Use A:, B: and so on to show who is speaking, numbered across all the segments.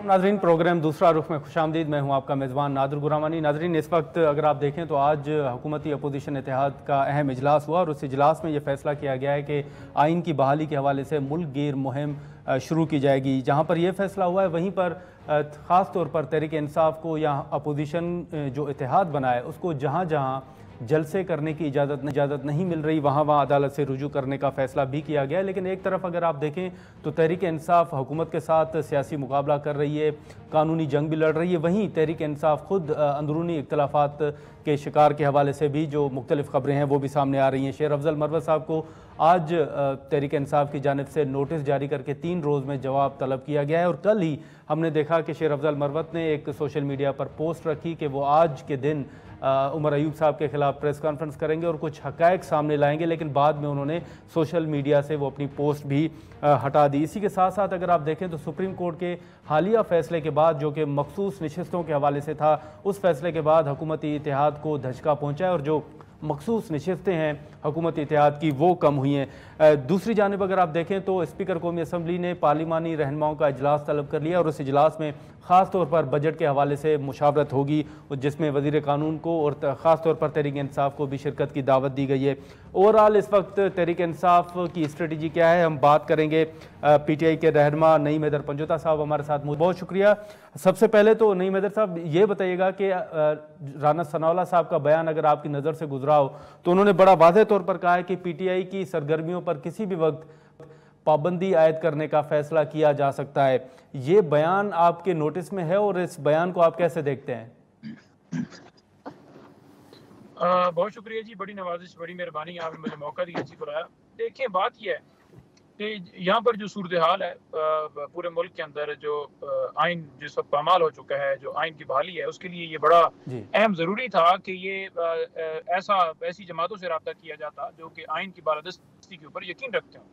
A: नाजरीन, प्रोग्राम दूसरा रुख में खुशामदीद। मैं हूं आपका मेज़बान नादिर गुरामानी। नाजरीन, इस वक्त अगर आप देखें तो आज हुकूमती अपोजिशन इत्तेहाद का अहम इजलास हुआ और उस इजलास में यह फैसला किया गया है कि आइन की बहाली के हवाले से मुल्क गिर मुहिम शुरू की जाएगी। जहां पर यह फैसला हुआ है वहीं पर ख़ास तौर पर तहरीक इंसाफ को या अपोजिशन जो इत्तेहाद बना है उसको जहां जहां जलसे करने की इजाज़त नहीं मिल रही वहाँ अदालत से रुजू करने का फ़ैसला भी किया गया है। लेकिन एक तरफ अगर आप देखें तो तहरीक इंसाफ हुकूमत के साथ सियासी मुकाबला कर रही है, कानूनी जंग भी लड़ रही है। वहीं तहरीक इंसाफ खुद अंदरूनी इख्तलाफात के शिकार के हवाले से भी जो मुख्तलिफ ख़बरें हैं वो भी सामने आ रही हैं। शेर अफजल मरवत साहब को आज तहरीक इंसाफ की जानिब से नोटिस जारी करके 3 रोज़ में जवाब तलब किया गया है। और कल ही हमने देखा कि शेर अफजल मरवत ने एक सोशल मीडिया पर पोस्ट रखी कि वो आज के दिन उमर अयूब साहब के खिलाफ प्रेस कॉन्फ्रेंस करेंगे और कुछ हक़ाइक़ सामने लाएंगे। लेकिन बाद में उन्होंने सोशल मीडिया से वो अपनी पोस्ट भी हटा दी। इसी के साथ साथ अगर आप देखें तो सुप्रीम कोर्ट के हालिया फ़ैसले के बाद, जो कि मखसूस नशिस्तों के हवाले से था, उस फैसले के बाद हुकूमती इत्तेहाद को धचका पहुँचा है और जो मखसूस नशिस्तें हैं हुकूमती इत्तेहाद की वो कम हुई हैं। दूसरी जानिब अगर आप देखें तो स्पीकर कौमी असम्बली ने पार्लिमानी रहनुमाओं का इजलास तलब कर लिया और उस इजलास में ख़ास तौर पर बजट के हवाले से मुशावरत होगी, जिसमें वज़ीर कानून को और ख़ास तौर पर तहरीक इंसाफ को भी शिरकत की दावत दी गई है। ओवरऑल इस वक्त तहरीक इंसाफ की स्ट्रेटजी क्या है, हम बात करेंगे। PTI के रहनुमा नईम हैदर पंजोता साहब हमारे साथ, बहुत शुक्रिया। सबसे पहले तो नईम हैदर साहब ये बताइएगा कि राना सनाउल्लाह साहब का बयान अगर आपकी नज़र से गुजरा हो तो उन्होंने बड़ा वाज़ेह तौर पर कहा है कि PTI की सरगर्मियों पर किसी भी वक्त पाबंदी आयद करने का फैसला किया जा सकता है। ये बयान आपके नोटिस में है और इस बयान को आप कैसे देखते हैं?
B: बहुत शुक्रिया जी, बड़ी नवाजिश, बड़ी मेहरबानी, आपने मुझे मौका दिया जी बुलाया। देखिए, बात यह है कि यहाँ पर जो सूरत हाल है पूरे मुल्क के अंदर, जो आइन जिस वक्त पामाल हो चुका है, जो आइन की बहाली है, उसके लिए ये बड़ा अहम ज़रूरी था कि ये ऐसी जमातों से रब्ता किया जाता जो कि आइन की बालादस्ती के ऊपर यकीन रखते हों।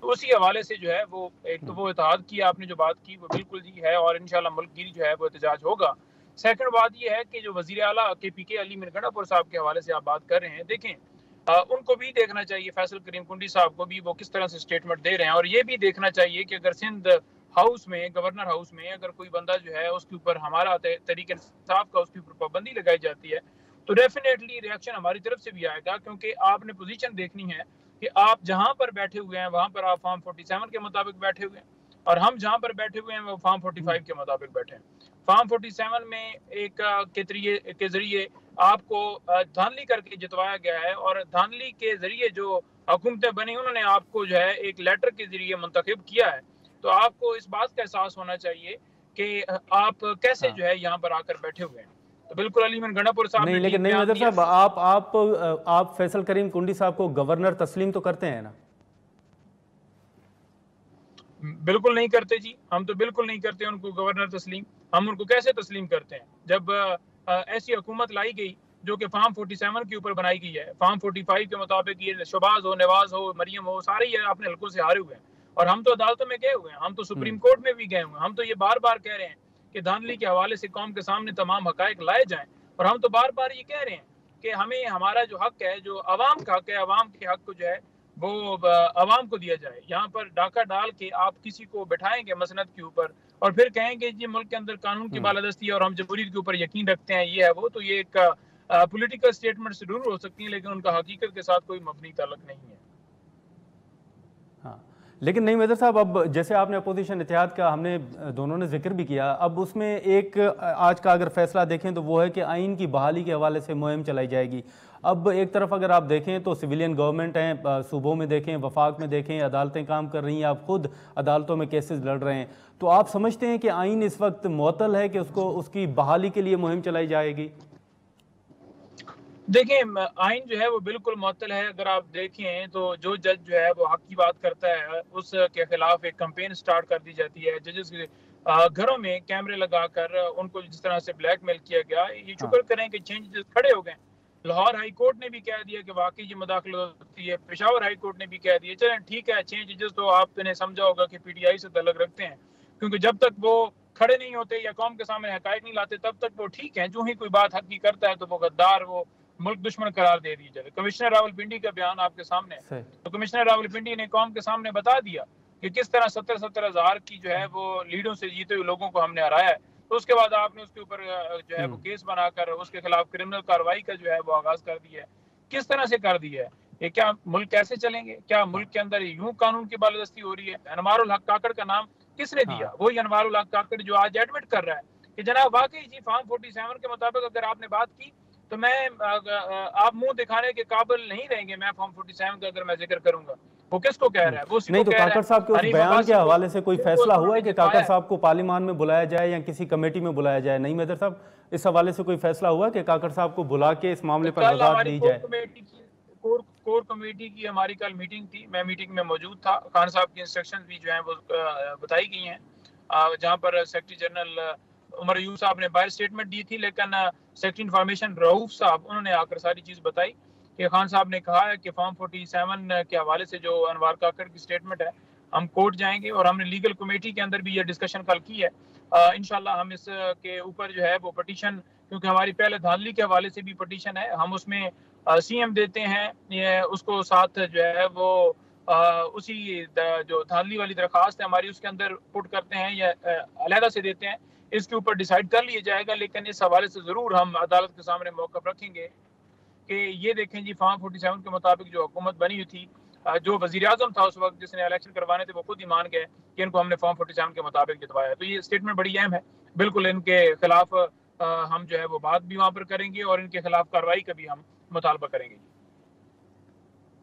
B: तो उसी हवाले से जो है वो एक तो वो इत्तेहाद की आपने जो बात की वो बिल्कुल जी है और इंशाल्लाह मुल्कगिरी जो है वो एहतजाज होगा। सेकंड बात ये है कि जो वज़ीर आला KPK अली मीर गंडापुर साहब के हवाले से आप बात कर रहे हैं, देखें उनको भी देखना चाहिए, फैसल करीम कुंडी साहब को भी वो किस तरह से स्टेटमेंट दे रहे हैं। और ये भी देखना चाहिए कि अगर सिंध हाउस में, गवर्नर हाउस में अगर कोई बंदा जो है उसके ऊपर हमारा तहरीक इंसाफ का उसके ऊपर पाबंदी लगाई जाती है तो डेफिनेटली रिएक्शन हमारी तरफ से भी आएगा, क्योंकि आपने पोजीशन देखनी है कि आप जहां पर बैठे हुए हैं वहां पर आप फॉर्म 47 के मुताबिक बैठे हुए हैं और हम जहां पर बैठे हुए हैं वो फॉर्म 45 के मुताबिक बैठे हैं। फॉर्म 47 में एक के जरिए आपको धांधली करके जितवाया गया है और धांधली के जरिए जो हुकूमतें बनी उन्होंने आपको जो है एक लेटर के जरिए मुंतखब किया है। तो आपको इस बात का एहसास होना चाहिए कि आप कैसे जो है यहाँ पर आकर बैठे हुए हैं। तो बिल्कुल अली मीर गंडापुर साहब
A: नहीं, लेकिन नहीं हैदर साहब, आप फैसल करीम कुंडी साहब को गवर्नर तस्लीम तो करते हैं ना?
B: बिल्कुल नहीं करते जी, हम तो बिल्कुल नहीं करते उनको गवर्नर तस्लीम। हम उनको कैसे तस्लीम करते हैं जब ऐसी हुकूमत लाई गई जो कि फॉर्म 47 के ऊपर बनाई गई है। फॉर्म 45 के मुताबिक ये शहबाज हो, नवाज हो, मरियम हो, सारे ये अपने हल्कों से हारे हुए हैं और हम तो अदालतों में गए हुए हैं, हम तो सुप्रीम कोर्ट में भी गए हुए हैं। हम तो ये बार बार कह रहे हैं कि धांधली के हवाले से कौम के सामने तमाम हकायक लाए जाएं और हम तो बार बार ये कह रहे हैं कि हमें हमारा जो हक है, जो अवाम का हक है, अवाम के हक को जो है वो अवाम को दिया जाए। यहाँ पर डाका डाल के आप किसी को बैठाएंगे मसनद के ऊपर और फिर कहेंगे जी मुल्क के अंदर कानून की बालादस्ती है और हम जमहूरियत के ऊपर यकीन रखते हैं, ये है वो, तो ये एक पॉलिटिकल स्टेटमेंट जरूर हो सकती है लेकिन उनका हकीकत के साथ कोई मबनी ताल्लुक नहीं है।
A: हाँ, लेकिन नहीं हैदर साहब, अब जैसे आपने अपोजिशन इत्तेहाद का हमने दोनों ने जिक्र भी किया, अब उसमें एक आज का अगर फैसला देखें तो वो है कि आइन की बहाली के हवाले से मुहिम चलाई जाएगी। अब एक तरफ अगर आप देखें तो सिविलियन गवर्नमेंट हैं, सूबों में देखें, वफाक में देखें, अदालतें काम कर रही हैं, आप खुद अदालतों में केसेस लड़ रहे हैं, तो आप समझते हैं कि आइन इस वक्त मुअत्तल है कि उसको उसकी बहाली के लिए मुहिम चलाई जाएगी?
B: देखें, आइन जो है वो बिल्कुल मुअत्तल है। अगर आप देखें तो जो जज जो है वो हक की बात करता है उसके खिलाफ एक कैंपेन स्टार्ट कर दी जाती है। जजेस के घरों में कैमरे लगाकर उनको जिस तरह से ब्लैकमेल किया गया, ये शुक्र करें कि चेंजेस खड़े हो गए। लाहौर हाई कोर्ट ने भी कह दिया कि वाकई ये मुदाखलत होती है, पेशावर हाई कोर्ट ने भी कह दिया। चलें ठीक है, 6 जजेस तो आपने समझा होगा कि PTI से तल्लुक रखते हैं, क्योंकि जब तक वो खड़े नहीं होते या कौम के सामने हकायक नहीं लाते तब तक वो ठीक है। जो ही कोई बात हक की करता है तो वो गद्दार, वो मुल्क दुश्मन करार दे दी जाए। कमिश्नर रावलपिंडी का बयान आपके सामने है, तो कमिश्नर रावलपिंडी ने कौम के सामने बता दिया कि किस तरह 70-70 हज़ार की जो है वो लीडों से जीते हुए लोगों को हमने हराया है। तो उसके बाद आपने उसके ऊपर जो है वो केस बनाकर उसके खिलाफ क्रिमिनल कार्रवाई का जो है वो आगाज कर दिया है। किस तरह से कर दिया है? ये क्या मुल्क कैसे चलेंगे? क्या मुल्क के अंदर यूं कानून की बालादस्ती हो रही है? अनवारुल हक काकड़ का नाम किसने दिया? वही अनवारुल हक काकड़ जो आज एडमिट कर रहा है कि जनाब वाकई जी फॉर्म 47 के मुताबिक अगर आपने बात की तो मैं आप मुंह दिखाने के काबिल नहीं रहेंगे। मैं फॉर्म 47 का अगर मैं जिक्र करूंगा, वो किसको कह रहा है? वो
A: नहीं, तो काकड़ साहब के उस बयान के हवाले से कोई फैसला हुआ है कि काकड़ साहब को पार्लियामान में बुलाया जाए या किसी कमेटी में बुलाया जाए? नहीं मैदर साहब, इस हवाले से कोई फैसला हुआ कि काकड़ साहब को बुला के इस मामले पर वजाहत दी जाए?
B: कोर कमेटी की हमारी कल मीटिंग थी, मैं मीटिंग में मौजूद था। खान साहब की इंस्ट्रक्शन भी जो है वो बताई गई हैं, जहां पर सेक्रेटरी जनरल उमर अयूब साहब ने बाहर स्टेटमेंट दी थी, लेकिन सेक्रेटरी इंफॉर्मेशन रऊफ साहब उन्होंने आकर सारी चीज बताई कि खान साहब ने कहा है कि फॉर्म 47 के हवाले से जो अनवार काकड़ की स्टेटमेंट है, हम कोर्ट जाएंगे और हमने लीगल कमेटी के अंदर भी ये डिस्कशन कल की है। इंशाल्लाह हम इसके ऊपर जो है वो पटिशन, क्योंकि हमारी पहले धांधली के हवाले से भी पटिशन है, हम उसमें सीएम देते हैं, ये उसको साथ जो है वो उसी जो धांधली वाली दरखास्त है हमारी उसके अंदर पुट करते हैं या अलहदा से देते हैं, इसके ऊपर डिसाइड कर लिया जाएगा। लेकिन इस हवाले से जरूर हम अदालत के सामने मौक़िफ़ रखेंगे कि ये देखें जी फॉर्म 47 के मुताबिक जो हुकूमत बनी हुई थी, जो वज़ीर आज़म था उस वक्त जिसने इलेक्शन करवाने थे, वो खुद ही मान गए कि इनको हमने फॉर्म 47 के मुताबिक जितवाया। तो ये स्टेटमेंट बड़ी अहम है। बिल्कुल इनके खिलाफ हम जो है वो बात भी वहाँ पर करेंगे और इनके खिलाफ कार्रवाई का भी हम मुतालबा करेंगे।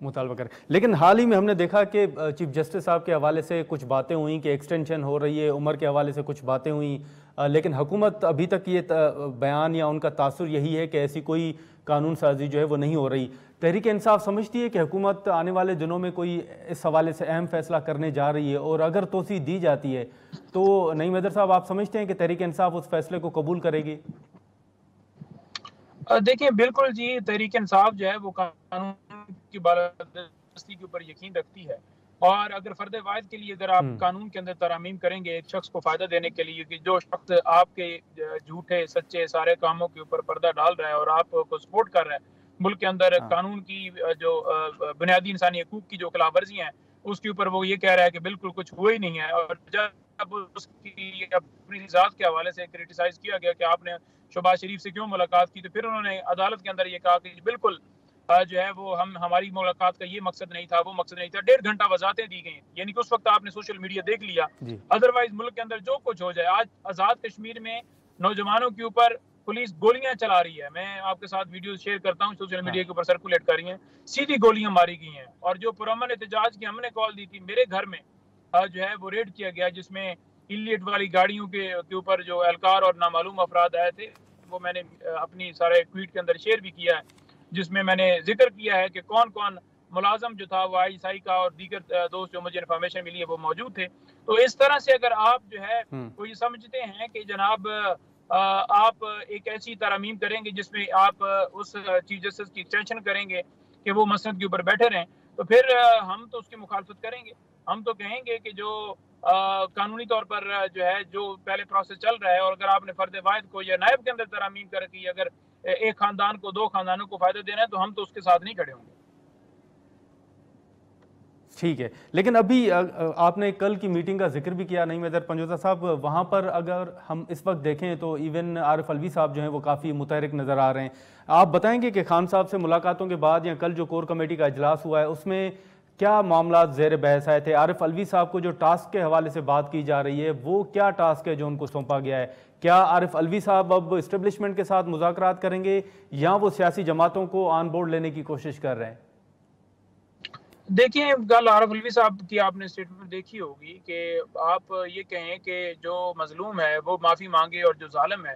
A: मुतालबा करें। लेकिन हाल ही में हमने देखा कि चीफ जस्टिस साहब के हवाले से कुछ बातें हुई कि एक्सटेंशन हो रही है, उम्र के हवाले से कुछ बातें हुई, लेकिन हुकूमत अभी तक ये बयान या उनका तासुर यही है कि ऐसी कोई कानून साजी जो है वो नहीं हो रही। तहरीक इंसाफ समझती है कि हुकूमत आने वाले दिनों में कोई इस हवाले से अहम फैसला करने जा रही है, और अगर तोसी दी जाती है तो नईम मैदर साहब आप समझते हैं कि तहरीक इंसाफ उस फैसले को कबूल करेगी?
B: देखिए बिल्कुल जी, तहरीक इंसाफ जो है वो कानून की बालादस्ती के ऊपर यकीन रखती है, और अगर फर्द वाहिद के लिए अगर आप कानून के अंदर तरामीम करेंगे एक शख्स को फायदा देने के लिए कि जो शख्स आपके झूठे सच्चे सारे कामों के ऊपर पर्दा डाल रहा है और आपको सपोर्ट कर रहा है, मुल्क के अंदर कानून की जो बुनियादी इंसानी हकूक की जो खिलाफवर्जियां हैं उसके ऊपर वो ये कह रहा है कि बिल्कुल कुछ हुआ ही नहीं है, और जब उसकी अपनी जात के हवाले से क्रिटिसाइज किया गया कि आपने शहबाज शरीफ से क्यों मुलाकात की, तो फिर उन्होंने अदालत के अंदर ये कहा कि बिल्कुल जो है वो हमारी मुलाकात का ये मकसद नहीं था, वो मकसद नहीं था। 1.5 घंटा वजाहतें दी गई, यानी कि उस वक्त आपने सोशल मीडिया देख लिया, अदरवाइज मुल्क के अंदर जो कुछ हो जाए। आज आजाद कश्मीर में नौजवानों के ऊपर पुलिस गोलियां चला रही है, मैं आपके साथ वीडियो शेयर करता हूं, सोशल मीडिया के ऊपर सर्कुलेट कर रही हैं, सीधी गोलियां मारी गई हैं। और जो पुरअमन एहतजाज की हमने कॉल दी थी, मेरे घर में जो है वो रेड किया गया, जिसमें इलियट वाली गाड़ियों के ऊपर जो एहलकार और नामालूम अफराद आए थे, वो मैंने अपनी सारे ट्वीट के अंदर शेयर भी किया है, जिसमें मैंने जिक्र किया है कि कौन कौन मुलाजम जो था वो ISI का और दीगर दोस्त जो मुझे इन्फॉर्मेशन मिली है वो मौजूद थे। तो इस तरह से अगर आप जो है वो ये समझते हैं कि जनाब आप एक ऐसी तरमीम करेंगे जिसमें आप उस चीफ जस्टिस की एक्सटेंशन करेंगे कि वो मसनद के ऊपर बैठे रहें, तो फिर हम तो उसकी मुखालफत करेंगे। हम तो कहेंगे कि जो कानूनी तौर पर जो है जो पहले प्रोसेस चल रहा है, और अगर आपने फर्द वाहिद को या नायब के अंदर तरामीम कर की, अगर एक खानदान को 2 खानदानों को फायदा देना है, तो हम तो उसके साथ नहीं खड़े होंगे।
A: ठीक है, लेकिन अभी आपने कल की मीटिंग का जिक्र भी किया, नहीं मैदर पंजोता साहब, वहाँ पर अगर हम इस वक्त देखें तो इवन आरिफ अलवी साहब जो हैं वो काफ़ी मुतहरिक नज़र आ रहे हैं। आप बताएंगे कि खान साहब से मुलाकातों के बाद या कल जो कोर कमेटी का इजलास हुआ है उसमें क्या मामला ज़ेर बहस आए थे? आरिफ अलवी साहब को जो टास्क के हवाले से बात की जा रही है वो क्या टास्क है जो उनको सौंपा गया है? क्या आरिफ अलवी साहब अब इस्टेब्लिशमेंट के साथ मुज़ाकरात करेंगे या वो सियासी जमातों को ऑन बोर्ड लेने की कोशिश कर रहे हैं?
B: देखिए, कल आरिफ अलवी साहब की आपने स्टेटमेंट देखी होगी कि आप ये कहें कि जो मजलूम है वो माफ़ी मांगे और जो जालिम है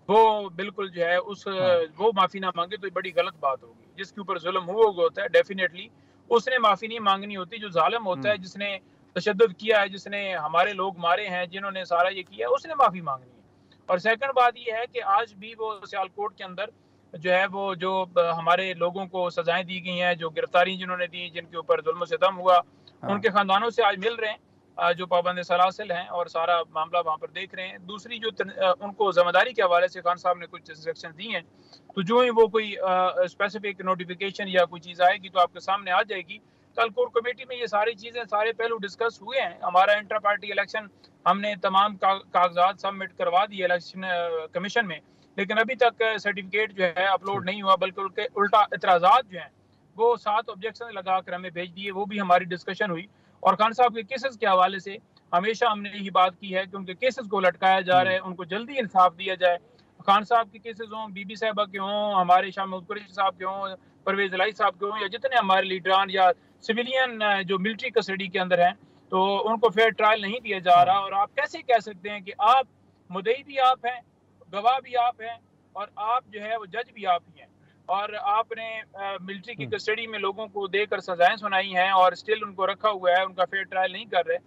B: वो बिल्कुल जो है वो माफ़ी ना मांगे, तो ये बड़ी गलत बात होगी। जिसके ऊपर जुल्म हुआ होता है डेफिनेटली उसने माफ़ी नहीं मांगनी होती। जो जालिम होता है, जिसने तशद्दुद किया है, जिसने हमारे लोग मारे हैं, जिन्होंने सारा ये किया है, उसने माफ़ी मांगनी है। और सेकंड बात ये है कि आज भी वो सियालकोट के अंदर जो है वो जो हमारे लोगों को सजाएं दी गई हैं, जो गिरफ्तारी जिन्होंने दी, जिनके ऊपर जुल्म सितम हुआ, उनके खानदानों से आज मिल रहे हैं जो पाबंद सलासिल हैं, और सारा मामला वहाँ पर देख रहे हैं। दूसरी जो उनको जिम्मेदारी के हवाले से खान साहब ने कुछ इंस्ट्रक्शन दी हैं, तो जो ही वो कोई स्पेसिफिक नोटिफिकेशन या कोई चीज़ आएगी तो आपके सामने आ जाएगी। कल कोर कमेटी में ये सारी चीज़ें, सारे पहलू डिस्कस हुए हैं। हमारा इंटर पार्टी इलेक्शन, हमने तमाम कागजात सबमिट करवा दिए इलेक्शन कमीशन में, लेकिन अभी तक सर्टिफिकेट जो है अपलोड नहीं हुआ, बल्कि उनके उल्टा इतराज़ात जो हैं वो 7 ऑब्जेक्शन लगा कर हमें भेज दिए। वो भी हमारी डिस्कशन हुई। और खान साहब के केसेस के हवाले से हमेशा हमने यही बात की है कि उनके केसेस को लटकाया जा रहा है, उनको जल्दी इंसाफ दिया जाए। खान साहब के केसेस हों, बीबी साहबा के हों, हमारे शाह महमूद कुरैशी साहब के हों, परवेज इलाही साहब के हों, या जितने हमारे लीडरान या सिविलियन जो मिलिट्री कस्टडी के अंदर हैं, तो उनको फेयर ट्रायल नहीं दिया जा रहा। और आप कैसे कह सकते हैं कि आप मुद्दई भी आप हैं, गवाह भी आप हैं, और आप जो है वो जज भी आप ही हैं, और आपने मिलिट्री की कस्टडी में लोगों को देकर सजाएं सुनाई हैं और स्टिल उनको रखा हुआ है, उनका फेयर ट्रायल नहीं कर रहे।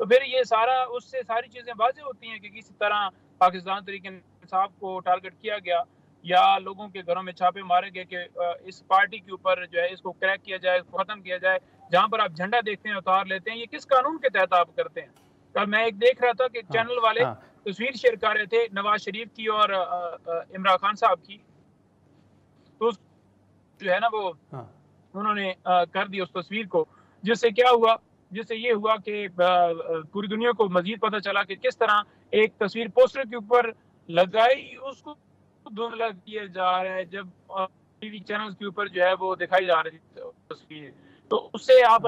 B: तो फिर ये सारा, उससे सारी चीज़ें वाज़ेह होती हैं कि किसी तरह पाकिस्तान तहरीक इंसाफ को टारगेट किया गया, या लोगों के घरों में छापे मारे गए कि इस पार्टी के ऊपर जो है इसको क्रैक किया जाए, इसको ख़त्म किया जाए। जहाँ पर आप झंडा देखते हैं, उतार लेते हैं, ये किस कानून के तहत आप करते हैं? कल मैं एक देख रहा था कि चैनल वाले तस्वीर शेयर कर रहे थे नवाज शरीफ की और इमरान खान साहब की, तो जो है ना वो उन्होंने कर दी उस तस्वीर को, जिससे क्या हुआ, जिससे ये हुआ कि पूरी दुनिया को मजीद पता चला कि किस तरह एक तस्वीर पोस्टर के ऊपर लगाई उसको धुंधला किया जा रहा है, जब टीवी चैनल्स के ऊपर जो है वो दिखाई जा रही तस्वीर। तो उससे आप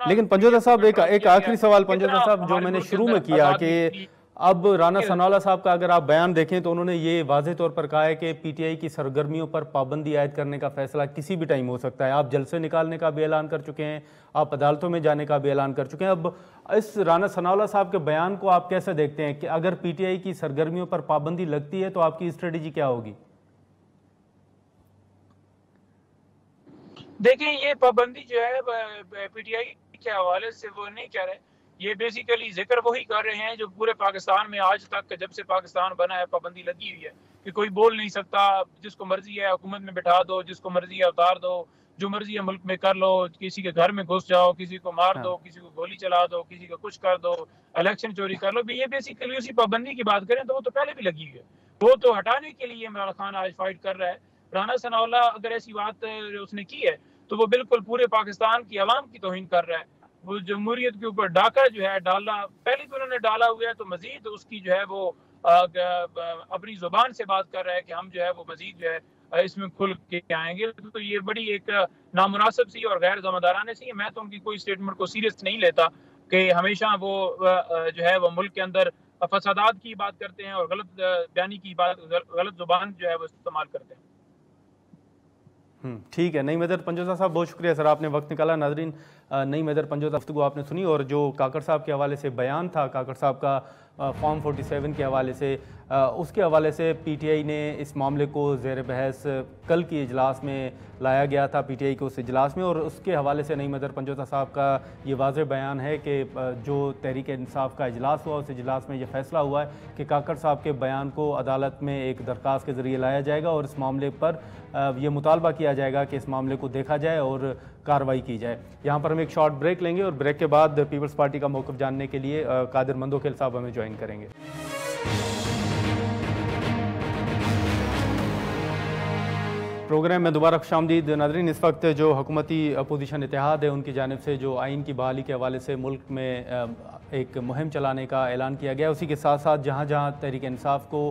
A: लेकिन पंजोदा साहब एक आखिरी सवाल पंजोदा साहब, जो मैंने शुरू में किया कि अब राना सनाउल्लाह साहब का अगर आप बयान देखें तो उन्होंने ये वाज़ेह तौर पर कहा है कि पीटीआई की सरगर्मियों पर पाबंदी आयद करने का फैसला किसी भी टाइम हो सकता है। आप जलसे निकालने का भी ऐलान कर चुके हैं, आप अदालतों में जाने का भी ऐलान कर चुके हैं। अब इस राना सनाउल्लाह साहब के बयान को आप कैसे देखते हैं कि अगर पीटीआई की सरगर्मियों पर पाबंदी लगती है तो आपकी स्ट्रेटेजी क्या होगी?
B: देखिए, ये पाबंदी जो है पीटीआई के हवाले से वो नहीं कह रहे, ये बेसिकली जिक्र वही कर रहे हैं जो पूरे पाकिस्तान में आज तक जब से पाकिस्तान बना है पाबंदी लगी हुई है कि कोई बोल नहीं सकता, जिसको मर्जी है हुकूमत में बिठा दो, जिसको मर्जी है उतार दो, जो मर्जी है मुल्क में कर लो, किसी के घर में घुस जाओ, किसी को मार दो, किसी को गोली चला दो, किसी को कुछ कर दो, इलेक्शन चोरी कर लो। ये बेसिकली उसी पाबंदी की बात करें तो वो तो पहले भी लगी हुई है, वो तो हटाने के लिए इमरान खान आज फाइट कर रहा है। राना सनाउल्लाह अगर ऐसी बात उसने की है तो वो बिल्कुल पूरे पाकिस्तान की आवाम की तौहीन कर रहा है। वो जमहूरियत के ऊपर डाका जो है डाला, पहले भी उन्होंने डाला हुआ है, तो मजीद उसकी जो है वो अपनी जुबान से बात कर रहा है कि हम जो है वो मजीद जो है इसमें खुल के आएंगे। तो ये बड़ी एक नामुनासिब सी और गैर ज़िम्मेदाराना सी है। मैं तो उनकी कोई स्टेटमेंट को सीरियस नहीं लेता कि हमेशा वो जो है वो मुल्क के अंदर फसादात की बात करते हैं और गलत बयानी की बात, गलत जुबान जो है वो इस्तेमाल करते हैं।
A: ठीक है। नईम हैदर पंजोदा साहब, बहुत शुक्रिया सर, आपने वक्त निकाला। नाजरीन, नईम हैदर पंजोदा गुफ्तगू आपने सुनी, और जो काकड़ साहब के हवाले से बयान था, काकड़ साहब का फॉर्म 47 के हवाले से, उसके हवाले से पीटीआई ने इस मामले को ज़ेर बहस कल की इजलास में लाया गया था, पीटीआई के उस इजलास में, और उसके हवाले से नईम हैदर पंजोदा साहब का ये वाज़ेह बयान है कि जो तहरीक इंसाफ का इजलास हुआ उस इजलास में ये फ़ैसला हुआ है कि काकड़ साहब के बयान को अदालत में एक दरख्वास्त के ज़रिए लाया जाएगा और इस मामले पर ये मुतालबा किया जाएगा कि इस मामले को देखा जाए और कार्रवाई की जाए। यहाँ पर हम एक शॉर्ट ब्रेक लेंगे और ब्रेक के बाद पीपल्स पार्टी का मौक़िफ़ जानने के लिए कादिर मंदोखेल साहब हमें ज्वाइन करेंगे। प्रोग्राम में दोबारा खुशामदीद। नाज़रीन, इस वक्त जो हुकूमती अपोजिशन इत्तेहाद है उनकी जानिब से जो आइन की बहाली के हवाले से मुल्क में एक मुहिम चलाने का ऐलान किया गया, उसी के साथ साथ जहाँ जहाँ तहरीक इंसाफ को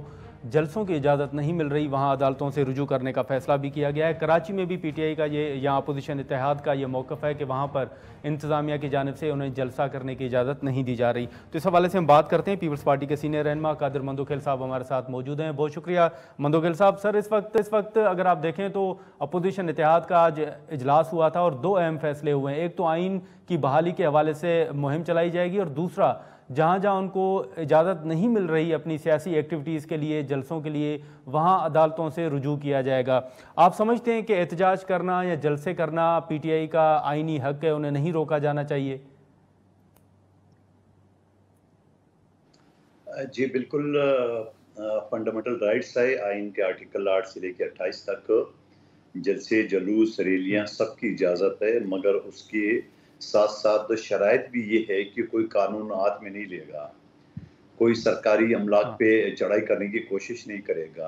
A: जलसों की इजाज़त नहीं मिल रही वहाँ अदालतों से रुजू करने का फ़ैसला भी किया गया है। कराची में भी पीटीआई का ये यहाँ अपोजिशन इत्तेहाद का ये मौक़िफ़ है कि वहाँ पर इंतज़ामिया की जानिब से उन्हें जलसा करने की इजाज़त नहीं दी जा रही। तो इस हवाले से हम बात करते हैं। पीपल्स पार्टी के सीनियर रहनुमा कादिर मंदोखेल साहब हमारे साथ मौजूद हैं। बहुत शुक्रिया मंदोखेल साहब। सर, इस वक्त अगर आप देखें तो अपोजिशन इत्तेहाद का आज इजलास हुआ था और दो अहम फ़ैसले हुए हैं। एक तो आइन की बहाली के हवाले से मुहिम चलाई जाएगी, और दूसरा जहाँ जहाँ उनको इजाज़त नहीं मिल रही अपनी सियासी एक्टिविटीज़ के लिए, जलसों के लिए, वहाँ अदालतों से रुजू किया जाएगा। आप समझते हैं कि एहतजाज करना या जलसे करना पीटीआई का आइनी हक है, उन्हें नहीं रोका जाना चाहिए?
C: जी बिल्कुल, फंडामेंटल राइट्स है आइन के आर्टिकल 8 से लेकर 28 तक जलसे, जुलूस, रैलियाँ सबकी इजाज़त है, मगर उसके साथ साथ शराइत भी ये है कि कोई कानून हाथ में नहीं लेगा, कोई सरकारी अमलाक पे चढ़ाई करने की कोशिश नहीं करेगा,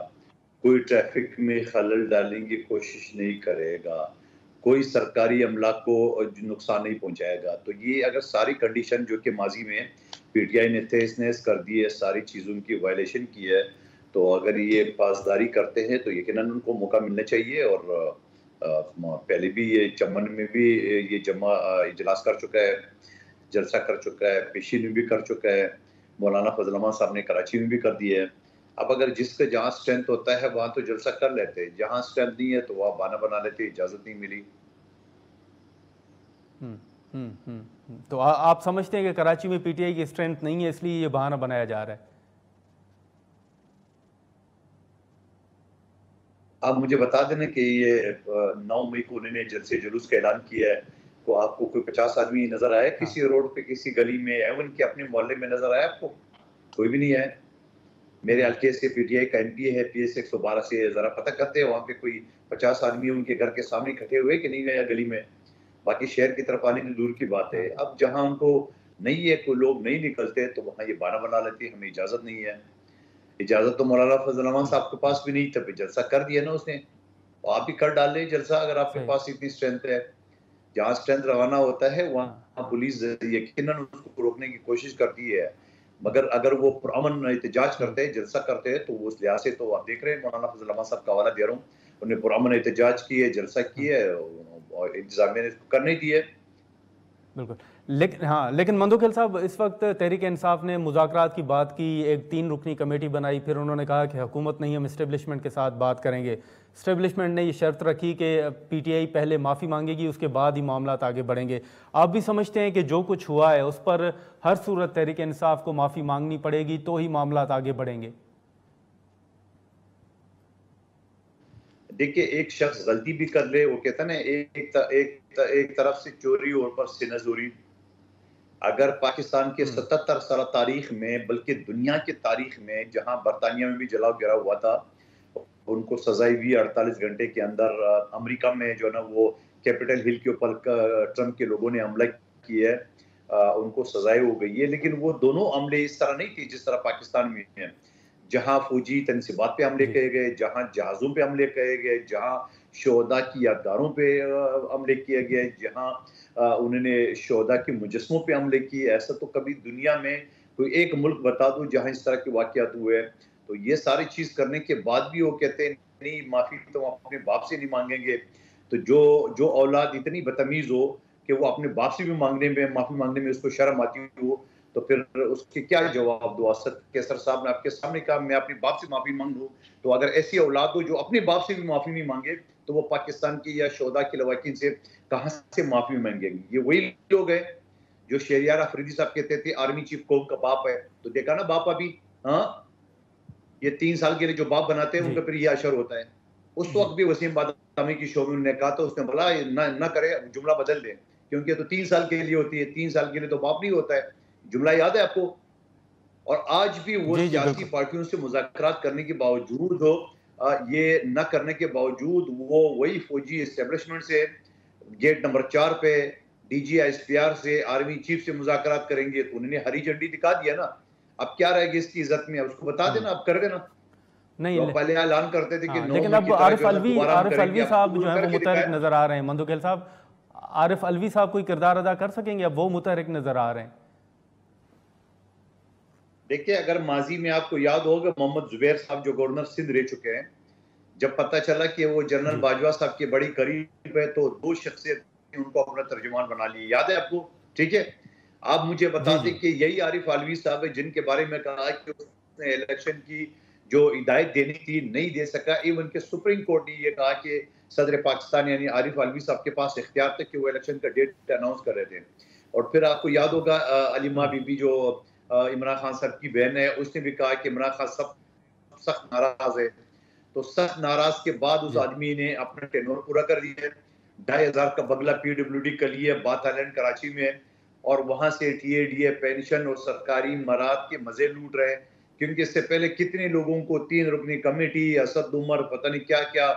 C: कोई ट्रैफिक में खलल डालने की कोशिश नहीं करेगा, कोई सरकारी अमला को नुकसान नहीं पहुंचाएगा। तो ये अगर सारी कंडीशन जो कि माजी में पीटीआई ने तहस-नहस कर दी है, सारी चीज़ों की वायलेशन की है, तो अगर ये पासदारी करते हैं तो यकीनन उनको मौका मिलना चाहिए। और पहले भी ये चमन में भी ये इजलास कर चुका है, जलसा कर चुका है, पेशी में भी कर चुका है, मौलाना फजल रहमान साहब ने कराची में भी कर दिया है। अब अगर जिसका जहाँ स्ट्रेंथ होता है वहाँ तो जलसा कर लेते हैं, जहाँ स्ट्रेंथ नहीं है तो वहाँ बहाना बना लेते, इजाज़त नहीं मिली।
A: तो आप समझते हैं कि कराची में पीटीआई की स्ट्रेंथ नहीं है इसलिए ये बहाना बनाया जा रहा है?
C: आप मुझे बता देना कि ये 9 मई को उन्होंने जलसे जुलूस का ऐलान किया है, तो आपको कोई 50 आदमी नजर आया किसी रोड पे, किसी गली में, एवन के अपने मोहल्ले में नजर आया आपको? कोई भी नहीं है। मेरे हल्के से पीटीआई का एमपी है, PS 112 से जरा पता करते हैं वहाँ पे कोई 50 आदमी उनके घर के सामने इकट्ठे हुए कि नहीं गया गली में। बाकी शहर की तरफ आने की दूर की बात है। अब जहाँ उनको नहीं है, कोई लोग नहीं निकलते, तो वहाँ ये बहाना बना लेते हैं, हमें इजाजत नहीं है। इजाजत तो मौलाना फजल रहमान साहब के पास भी नहीं था, जलसा कर दिया ना उसने। तो आप भी कर डाल लें जलसा अगर आपके पास इतनी स्ट्रेंथ है। जहाँ स्ट्रेंथ रवाना होता है वहाँ पुलिस यकीनन उसको रोकने की कोशिश करती है, मगर अगर वो पुरअमन एहतजाज करते हैं, जलसा करते हैं, तो उस लिहाज से तो आप देख रहे हैं मौलाना फजल रहमान साहब का हवाला दे रहा हूँ, उन्हें पुरअमन एहतजाज किए, जलसा किए और इंतजामिया ने करने दिए।
A: बिल्कुल, लेकिन मंदोखेल साहब, इस वक्त तहरीक इंसाफ ने मुज़ाकरात की बात की, एक 3 रुकनी कमेटी बनाई, फिर उन्होंने कहा कि हुकूमत नहीं, हम इस्टेब्लिशमेंट के साथ बात करेंगे। इस्टेब्लिशमेंट ने ये शर्त रखी कि पीटीआई पहले माफ़ी मांगेगी, उसके बाद ही मामला आगे बढ़ेंगे। आप भी समझते हैं कि जो कुछ हुआ है उस पर हर सूरत तहरीक इंसाफ को माफ़ी मांगनी पड़ेगी तो ही मामला आगे बढ़ेंगे?
C: देखिए, एक शख्स गलती भी कर ले, वो कहता ना एक तरफ से चोरी और ऊपर से नजूरी। अगर पाकिस्तान के 77 साल तारीख में, बल्कि दुनिया की तारीख में, जहां बरतानिया में भी जलाओ गिराव हुआ था, उनको सजाई हुई 48 घंटे के अंदर। अमेरिका में जो है ना वो कैपिटल हिल के ऊपर ट्रंप के लोगों ने हमला किया है, उनको सजाएं हो गई है। लेकिन वो दोनों हमले इस तरह नहीं थे जिस तरह पाकिस्तान में है, जहां फौजी तनसीबात पे हमले किए गए, जहां जहाजों पे हमले किए गए, जहां शोहदा की यादगारों पे हमले किए गए, जहां उन्होंने शोहदा के मुजस्मों पे हमले किए। ऐसा तो कभी दुनिया में कोई एक मुल्क बता दो जहां इस तरह के वाकयात हुए। तो ये सारी चीज करने के बाद भी वो कहते हैं नहीं, माफी तो हम अपने बाप से नहीं मांगेंगे। तो जो औलाद इतनी बदतमीज हो कि वो अपने बाप से भी माफी मांगने में उसको शर्म आती हो, तो फिर उसके क्या जवाब दो? असद कैसर साहब ने आपके सामने कहा मैं अपने बाप से माफी मांगूं। तो अगर ऐसी औलाद हो जो अपने बाप से भी माफी नहीं मांगे, तो वो पाकिस्तान की या शोहदा की लवाकिन से कहां से माफी मांगेंगे? ये वही लोग हैं जो शहरियार अफरीदी साहब कहते थे आर्मी चीफ कौम का बाप है। तो देखा ना बाप अभी, हाँ, ये 3 साल के लिए जो बाप बनाते हैं उनका फिर ये असर होता है। उस वक्त भी वसीम बादामी की शो में उन्होंने कहा था, उसने बोला ना करे, जुमला बदल दे, क्योंकि तो 3 साल के लिए होती है, 3 साल के लिए तो बाप नहीं होता है। जुमला याद है आपको? और आज भी वो सियासी पार्टियों से मुज़ाकरात करने के बावजूद ये न करने के बावजूद वो वही फौजी एस्टेब्लिशमेंट से गेट नंबर 4 पे DGISPR से आर्मी चीफ से मुज़ाकरात करेंगे। तो उन्होंने हरी झंडी दिखा दिया ना। अब क्या रहेगी इसकी इज्जत में? अब उसको बता देना, अब कर देना।
A: नहीं,
C: तो पहले ऐलान करते थे कि
A: लेकिन अब आरिफ अलवी साहब जो है वो मुतहरिक नजर आ रहे हैं। मंदोखेल साहब, आरिफ अलवी साहब कोई किरदार अदा कर सकेंगे? अब वो मुतहरिक नजर आ रहे हैं।
C: देखिए, अगर माजी में आपको याद होगा, मोहम्मद जुबैर साहब जो गवर्नर सिंध रह चुके हैं, जब पता चला कि वो जनरल बाजवा साहब के बड़ी करीब है, तो 2 शख्सियत उनको अपना तर्जुमान बना लिया। याद है आपको? ठीक है। आप मुझे बता दें कि यही आरिफ अलवी साहब है जिनके बारे में कहा कि उसने इलेक्शन की जो हिदायत देनी थी नहीं दे सका। इवन के सुप्रीम कोर्ट ने यह कहा कि सदर पाकिस्तान यानी आरिफ अलवी साहब के पास इख्तियार था कि वो इलेक्शन का डेट अनाउंस कर रहे थे। और फिर आपको याद होगा अलीमा बीबी जो इमरान खान साहब की बहन है, उसने भी कहा कि इमरान खान सख्त नाराज है। तो सख्त नाराज के बाद उस आदमी ने अपना टेन्योर पूरा कर दिया। 2500 का बगला PWD का लिए बाथ आइलैंड कराची में, और वहां से TADA पेंशन और सरकारी मराद के मजे लूट रहे हैं। क्योंकि इससे पहले कितने लोगों को 3 रुकनी कमेटी, असद उमर, पता नहीं क्या क्या,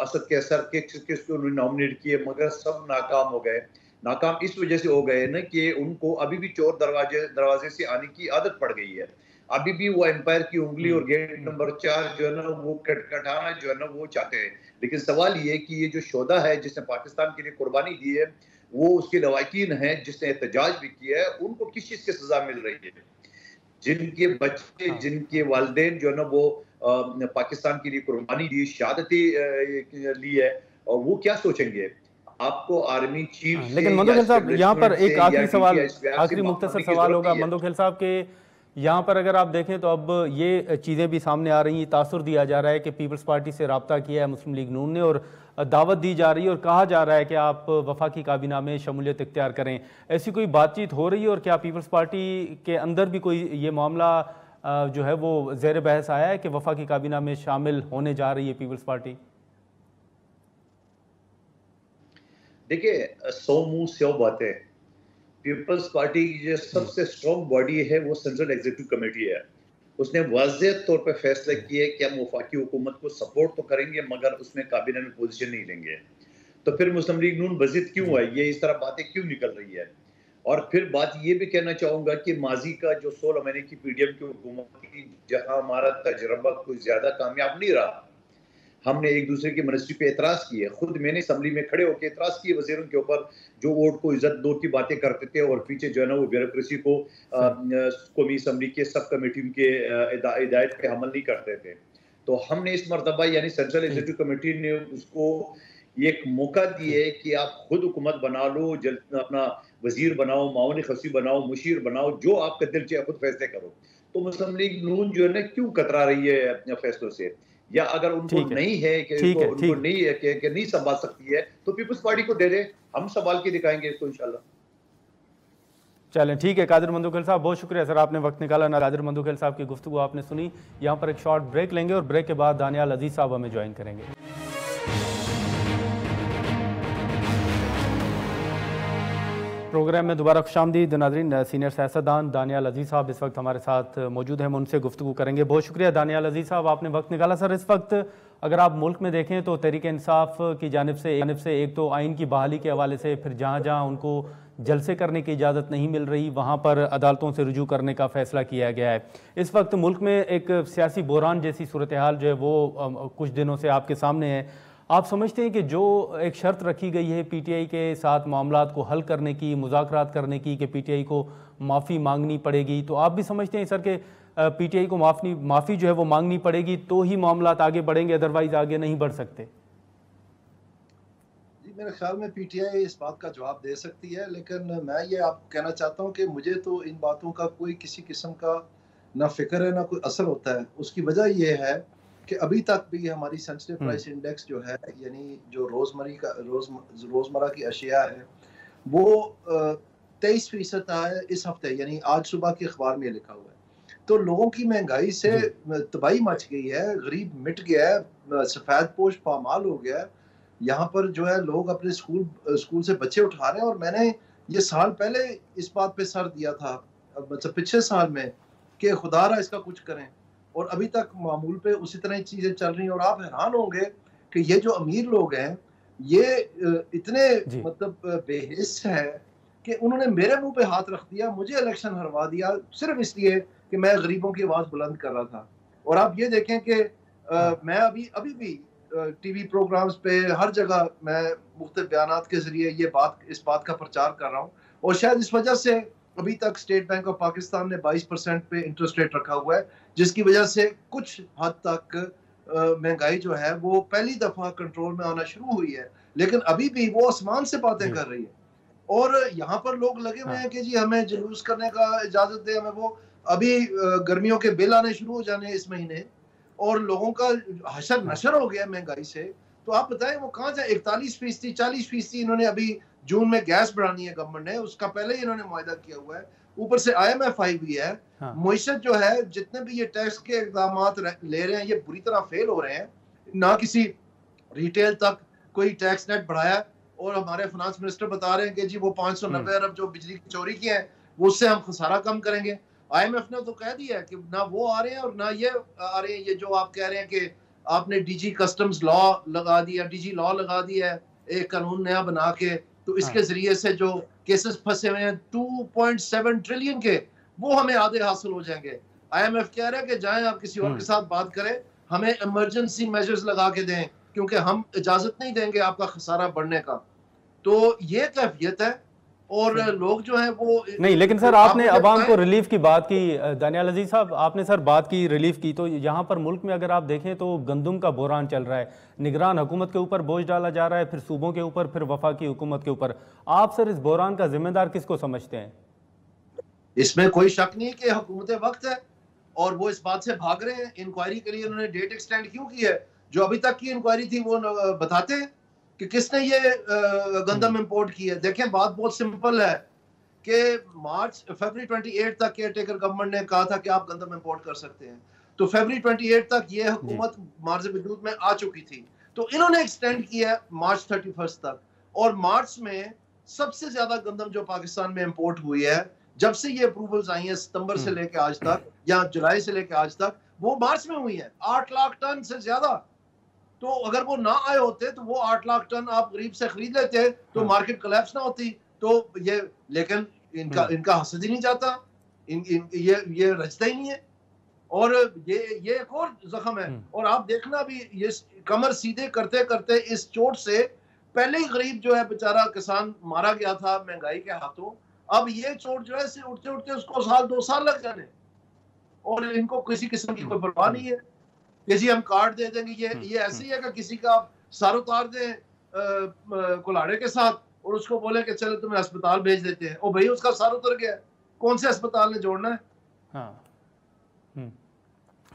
C: असद कैसर किसको नॉमिनेट किए, मगर सब नाकाम हो गए। नाकाम इस वजह से हो गए ना कि उनको अभी भी चोर दरवाजे से आने की आदत पड़ गई है। अभी भी वो एम्पायर की उंगली और गेट नंबर 4 जो है ना वो खटखटाना जो है ना वो चाहते हैं। लेकिन सवाल ये है कि ये जो शोधा है जिसने पाकिस्तान के लिए कुर्बानी दी है, वो उसके लवाकिन हैं जिसने एहतजाज भी किया है, उनको किस चीज़ की सज़ा मिल रही है? जिनके बच्चे, जिनके वालिदैन जो है ना वो पाकिस्तान के लिए कुर्बानी दी, शहादतें ली है, और वो क्या सोचेंगे? आपको आर्मी चीफ से
A: लेकिन मंदो खेल साहब, यहाँ पर एक आखिरी सवाल, आखिरी मुख्तसर सवाल होगा मंदो खेल साहब के, यहाँ पर अगर आप देखें तो अब ये चीज़ें भी सामने आ रही हैं, तासुर दिया जा रहा है कि पीपल्स पार्टी से रब्ता किया है मुस्लिम लीग नून ने और दावत दी जा रही है और कहा जा रहा है कि आप वफाकी काबीना में शमूलियत इख्तियार करें। ऐसी कोई बातचीत हो रही है और क्या पीपल्स पार्टी के अंदर भी कोई ये मामला जो है वो ज़ेर बहस आया है कि वफाकी काबीना में शामिल होने जा रही है पीपल्स पार्टी?
C: देखिए, 100 मुंह 100 बातें। पीपल्स पार्टी की जो सबसे स्ट्रॉन्ग बॉडी है वो सेंट्रल एग्जीक्यूटिव कमेटी है। उसने वाज़ेह तौर पे फैसला किया है कि हम वफाकी हुकूमत को सपोर्ट तो करेंगे मगर उसमें काबीना में पोजीशन नहीं लेंगे। तो फिर मुस्लिम लीग नून बज़िद क्यों है? ये इस तरह बातें क्यों निकल रही है? और फिर बात ये भी कहना चाहूँगा कि माजी का जो 16 महीने की पीडीएम की हुकूमत थी, जहाँ हमारा तजर्बा कोई ज़्यादा कामयाब नहीं रहा, हमने एक दूसरे की मिनिस्ट्री पे एतराज़ किए। खुद मैंने असम्बली में खड़े होकर एतराज़ किए वज़ीरों के ऊपर जो वोट को इज्जत दो की बातें करते थे और पीछे जो है ना वो ब्यूरोक्रेसी को कौमी असम्बली के सब कमेटियों के हिदायत पे अमल नहीं करते थे। तो हमने इस मरतबा यानी सेंट्रल एग्जीक्यूटिव कमेटी ने उसको एक मौका दिया है कि आप खुद हुकूमत बना लो, अपना वजीर बनाओ, माउन खसी बनाओ, मुशीर बनाओ, जो आपका दिल चाहे खुद फैसले करो। तो मुस्लिम लीग नून जो है ना क्यों कतरा रही है अपने फैसलों से? या अगर उनको नहीं है कि उनको नहीं है कि नहीं संभाल सकती है तो पीपल्स पार्टी को दे दे, हम संभाल के दिखाएंगे इसको इंशाल्लाह।
A: चलें, ठीक है। कादिर मंदोखेल साहब, बहुत शुक्रिया सर, आपने वक्त निकाला। कादिर मंदोखेल साहब की गुफ्तगू आपने सुनी। यहाँ पर एक शॉर्ट ब्रेक लेंगे और ब्रेक के बाद दानियाल अजीज साहब हमें ज्वाइन करेंगे। प्रोग्राम में दोबारा खुशामदीद नाज़रीन। सीनियर सियासतदान दानियाल अजीज साहब इस वक्त हमारे साथ मौजूद हैं, हम उनसे गुफ्तगू करेंगे। बहुत शुक्रिया दानियाल अजीज साहब, आपने वक्त निकाला। सर, इस वक्त अगर आप मुल्क में देखें तो तहरीक इंसाफ की जानिब से एक तो आइन की बहाली के हवाले से, फिर जहाँ जहाँ उनको जलसे करने की इजाज़त नहीं मिल रही वहाँ पर अदालतों से रुजू करने का फ़ैसला किया गया है। इस वक्त मुल्क में एक सियासी बहरान जैसी सूरत हाल जो है वो कुछ दिनों से आपके सामने है। आप समझते हैं कि जो एक शर्त रखी गई है पीटीआई के साथ मामलात को हल करने की, मुज़ाकरात करने की, कि पीटीआई को माफ़ी मांगनी पड़ेगी, तो आप भी समझते हैं सर कि पीटीआई को माफ़ी जो है वो मांगनी पड़ेगी तो ही मामलात आगे बढ़ेंगे, अदरवाइज आगे नहीं बढ़ सकते?
D: जी, मेरे ख्याल में पीटीआई इस बात का जवाब दे सकती है, लेकिन मैं ये आपको कहना चाहता हूँ कि मुझे तो इन बातों का कोई किसी किस्म का ना फिक्र है ना कोई असर होता है। उसकी वजह यह है कि अभी तक भी हमारी सेंसिटिव प्राइस इंडेक्स जो है, यानी जो रोजमर्रा की अशिया है, वो 23% है इस हफ्ते, यानी आज सुबह के अखबार में लिखा हुआ है। तो लोगों की महंगाई से तबाही मच गई है, गरीब मिट गया है, सफेद पोश पामाल हो गया है। यहाँ पर जो है लोग अपने स्कूल से बच्चे उठा रहे हैं, और मैंने ये साल पहले इस बात पे सर दिया था, मतलब पिछले साल में, कि खुदारा इसका कुछ करें, और अभी तक मामूल पे उसी तरह ही चीजें चल रही हैं। और आप हैरान होंगे कि ये जो अमीर लोग हैं ये इतने मतलब बेहिस है कि उन्होंने मेरे मुंह पे हाथ रख दिया, मुझे इलेक्शन हरवा दिया सिर्फ इसलिए कि मैं गरीबों की आवाज बुलंद कर रहा था। और आप ये देखें कि मैं अभी भी टीवी प्रोग्राम्स पे हर जगह मैं मुख्तलिफ बयानात के जरिए इस बात का प्रचार कर रहा हूँ। और शायद इस वजह से अभी तक स्टेट बैंक ऑफ पाकिस्तान ने 22% पे इंटरेस्ट रेट रखा हुआ है, जिसकी वजह से कुछ हद तक महंगाई जो है वो पहली दफा कंट्रोल में आना शुरू हुई है। लेकिन अभी भी वो आसमान से बातें कर रही है, और यहाँ पर लोग लगे हुए हैं कि जी हमें जुलूस करने का इजाजत दे, हमें वो। अभी गर्मियों के बिल आने शुरू हो जाने इस महीने, और लोगों का हशर नशर हो गया महंगाई से। तो आप बताएं वो कहाँ जाए? 41%, 40% इन्होंने अभी जून में गैस बढ़ानी है गवर्नमेंट ने, उसका पहले ही इन्होंने मुआहदा किया हुआ है। ऊपर से IMF आई हुई है। मुईशत जो है, जितने भी ये टैक्स के इक़दाम ले रहे हैं ये बुरी तरह फेल हो रहे हैं। ना किसी रिटेल तक कोई टैक्स नेट बढ़ाया, और हमारे फाइनेंस मिनिस्टर बता रहे हैं कि जी वो 590 अरब जो बिजली की चोरी की है वो उससे हम खसारा कम करेंगे। IMF ने तो कह दिया है कि ना वो आ रहे हैं और ना ये आ रहे हैं। ये जो आप कह रहे हैं कि आपने DG कस्टम्स लॉ लगा दिया, DG लॉ लगा दिया है, एक कानून नया बना के, तो इसके जरिए से जो केसेस फंसे हुए हैं 2.7 ट्रिलियन के, वो हमें आधे हासिल हो जाएंगे। IMF कह रहा है कि जाएं आप किसी और के साथ बात करें, हमें इमरजेंसी मेजर्स लगा के दें, क्योंकि हम इजाजत नहीं देंगे आपका खसारा बढ़ने का। तो ये कैफियत है और लोग जो हैं वो
A: नहीं, लेकिन सर आपने अवाम को रिलीफ की बात की, दानियाल अजीज साहब आपने सर बात की रिलीफ की, तो यहाँ पर मुल्क में अगर आप देखें तो गंदम का बहरान चल रहा है, निगरान हुकूमत के ऊपर बोझ डाला जा रहा है, फिर सूबों के ऊपर, फिर वफाकी हुकूमत के ऊपर। आप सर इस बहरान का जिम्मेदार किसको समझते हैं?
D: इसमें कोई शक नहीं कि हुकूमत वक्त है और वो इस बात से भाग रहे हैं। इंक्वायरी के लिए उन्होंने डेट एक्सटेंड क्यों की है? जो अभी तक की इंक्वायरी थी वो बताते हैं कि किसने ये गंदम इंपोर्ट की है। देखें, बात बहुत सिंपल है कि फरवरी 28 तक केयर टेकर गवर्नमेंट ने कहा था कि आप गंदम इंपोर्ट कर सकते हैं, तो फरवरी 28 तक ये हुकूमत मार्ज वजूद में आ चुकी थी, तो इन्होंने एक्सटेंड किया मार्च 31 तक। और मार्च में सबसे ज्यादा गंदम जो पाकिस्तान में इंपोर्ट हुई है जब से ये अप्रूवल्स आई हैं, सितंबर से लेकर आज तक या जुलाई से लेकर आज तक, वो मार्च में हुई है 8 लाख टन से ज्यादा। तो अगर वो ना आए होते तो वो 8 लाख टन आप गरीब से खरीद लेते तो मार्केट कोलैप्स ना होती। तो ये, लेकिन इनका हसद ही नहीं जाता, ये रचता ही नहीं है। और ये एक और जख्म है। और आप देखना भी, ये कमर सीधे करते करते इस चोट से पहले ही गरीब जो है बेचारा किसान मारा गया था महंगाई के हाथों, अब ये चोट जो है उठते उठते उसको 2 साल लग जाने, और इनको किसी किस्म की कोई परवाह नहीं है। किसी हम कार्ड दे देंगे, ये ऐसे ही है कि किसी का आप सार उतार दें कुल्हाड़े के साथ और उसको बोले कि चलो तुम्हें अस्पताल भेज देते हैं, और भाई उसका सार उतर गया, कौन से अस्पताल ने जोड़ना है?
A: हाँ।